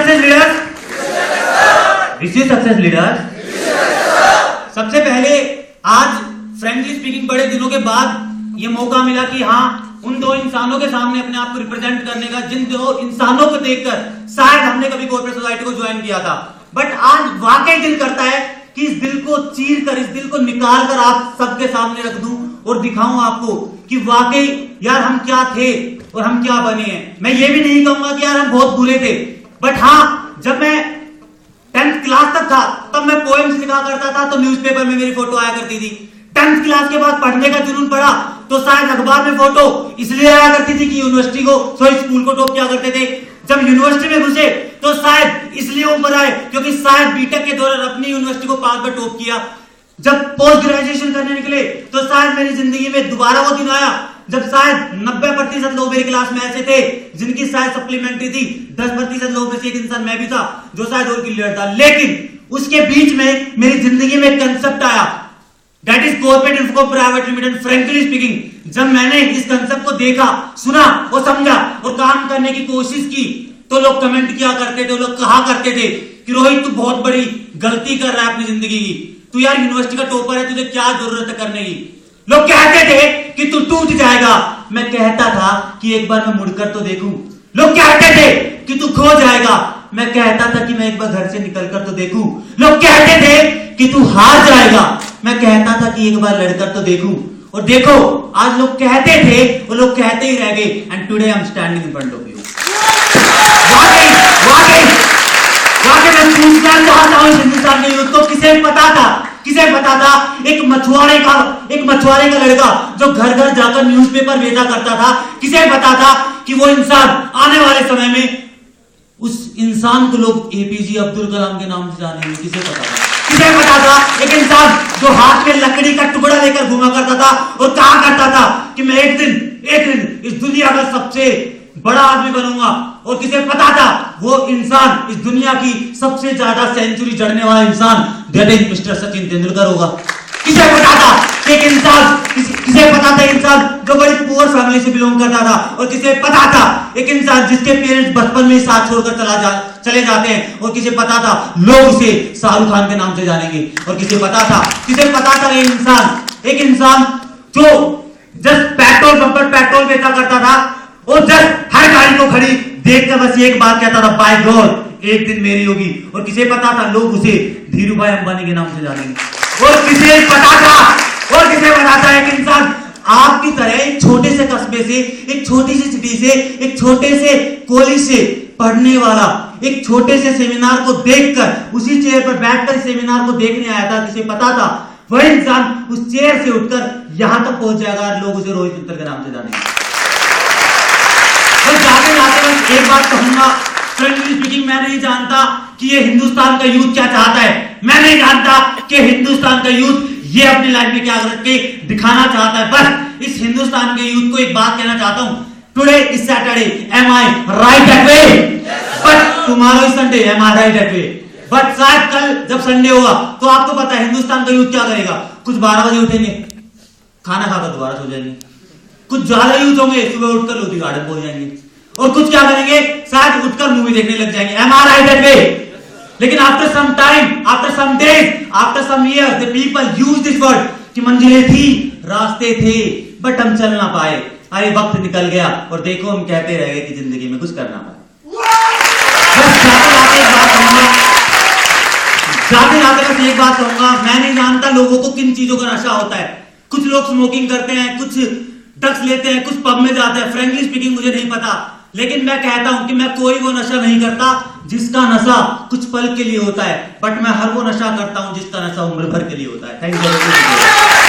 Success leaders, receive success leaders. सबसे पहले आज फ्रेंकली स्पीकिंग बड़े दिनों के बाद ये मौका मिला कि हाँ, उन दो इंसानों के सामने अपने आप को रिप्रेजेंट करने का, जिन दो इंसानों को देखकर शायद हमने कभी कॉर्पोरेट सोसाइटी को ज्वाइन किया था, बट आज वाकई दिल करता है कि इस दिल को चीर कर, इस दिल को निकाल कर आप सबके सामने रख दूं और दिखाऊं आपको कि वाकई यार हम क्या थे और हम क्या बने हैं। मैं ये भी नहीं कहूंगा कि यार हम बहुत बुरे थे, बट हाँ, जब मैं 10th क्लास तक था तब मैं पोएम्स लिखा करता था तो न्यूज़पेपर में मेरी फोटो आया करती थी। 10th क्लास के बाद पढ़ने का जुनून पड़ा तो शायद अखबार में फोटो इसलिए आया करती थी कि यूनिवर्सिटी को, सॉरी स्कूल को टॉप किया करते थे। जब यूनिवर्सिटी में घुसे तो शायद इसलिए ऊपर आए क्योंकि शायद बीटेक के दौरान अपनी यूनिवर्सिटी को 5 बार टॉप किया। जब पोस्ट ग्रेजुएशन करने निकले तो शायद मेरी जिंदगी में दोबारा वो दिन आया जब शायद 90% लोग मेरी क्लास में ऐसे थे जिनकी शायद सप्लीमेंट्री थी। 10% लोग में से एक इंसान मैं भी था जो शायद और क्लियर था। लेकिन उसके बीच में मेरी जिंदगी में एक कंसेप्ट आया, that is corporate Infocom private limited. Frankly speaking, जब मैंने इस कंसेप्ट को देखा, सुना और समझा और काम करने की कोशिश की तो लोग कमेंट किया करते थे, लोग कहा करते थे कि रोहित तू बहुत बड़ी गलती कर रहा है अपनी जिंदगी की, तू यार यूनिवर्सिटी का टॉपर है, तुझे क्या जरूरत है करने की। लोग कहते थे कि तू टूट जाएगा, मैं कहता था कि एक बार मैं मुड़कर तो देखूं। लोग कहते थे कि तू खो जाएगा, मैं कहता था कि मैं एक बार घर से निकलकर तो देखूं। लोग कहते थे कि तू हार जाएगा, मैं कहता था कि एक बार लड़कर तो देखूं। और देखो आज लोग कहते थे वो लोग कहते ही रह गए, and today I am standing in front of you. वाकई वाकई वाकई मैं पूछना चाहता हूं हिंदुस्तान के यूथ को, किसे पता था एक मछुआरे का लड़का जो घर घर जाकर न्यूज़पेपर भेजा करता था, किसे पता था कि वो इंसान आने वाले समय में उस इंसान को लोग एपीजे अब्दुल कलाम के नाम से जानेंगे। किसे पता था एक इंसान जो हाथ में लकड़ी का टुकड़ा लेकर घुमा करता था और कहा करता था कि मैं एक दिन इस दुनिया का सबसे बड़ा आदमी बनूंगा। और किसे पता था वो इंसान इस दुनिया की सबसे ज्यादा सेंचुरी जड़ने वाला इंसान that is mister Sachin Tendulkar होगा। किसे पता था एक इंसान जो बड़ी पुअर फैमिली से बिलोंग करता था, और किसे पता था एक इंसान जिसके पेरेंट्स बचपन में ही साथ छोड़कर चले जाते हैं, और किसे पता था लोग उसे शाहरुख खान के नाम से जानेंगे। और किसे पता था एक इंसान जो जस्ट पेट्रोल पंप पर पेट्रोल बेचा करता था और जस्ट हर गाड़ी को खड़ी देखकर बस एक बात कहता था, बाय गॉड एक दिन मेरी होगी। और किसे पता था लोग उसे धीरू भाई अंबानी के नाम से जानेंगे। और किसे पता था एक इंसान आपकी तरह एक छोटे से कस्बे से, एक छोटी सी सिटी से, एक छोटे से कॉलेज से पढ़ने वाला एक छोटे से सेमिनार को देखकर उसी चेयर पर बैठकर सेमिनार को देखने आया था। किसे पता था वह इंसान उस चेयर से उठकर यहां तक पहुंच जाएगा, लोग उसे रोहित मित्तल के नाम से जानेंगे। जाते एक बात कहूंगा, फ्रेंकली स्पीकिंग, मैं नहीं जानता कि ये हिंदुस्तान का यूथ क्या चाहता है। मैं नहीं जानता कि हिंदुस्तान का यूथ ये अपनी लाइफ में क्या करके दिखाना चाहता है। बस इस हिंदुस्तान के यूथ को एक बात कहना चाहता हूं, today is Saturday, am I right that way, but tomorrow is Sunday, am I right that way. But शायद कल जब संडे होगा तो आपको पता है हिंदुस्तान का यूथ क्या करेगा। कुछ 12 बजे उठेंगे, खाना खाकर दोबारा सो जाएंगे। कुछ ज्यादा यूथ होंगे, सुबह उठकर लोधी गार्डन पहुंच जाएंगे। और कुछ क्या करेंगे, शायद उठकर मूवी देखने लग जाएंगे। Am I right that way? लेकिन after some time, after some days, after some years, the people use this word कि मंजिलें थी, रास्ते थे, बट हम चल ना पाए। अरे वक्त निकल गया और देखो हम कहते रह गए कि जिंदगी में कुछ करना पाए। जाते बस एक बात कहूंगा, मैं नहीं जानता लोगों को किन चीजों का नशा होता है। कुछ लोग स्मोकिंग करते हैं, कुछ ड्रग्स लेते हैं, कुछ पब में जाते हैं। फ्रेंकली स्पीकिंग मुझे नहीं पता, लेकिन मैं कहता हूं कि मैं कोई वो नशा नहीं करता जिसका नशा कुछ पल के लिए होता है, बट मैं हर वो नशा करता हूं जिसका नशा उम्र भर के लिए होता है। Thank you.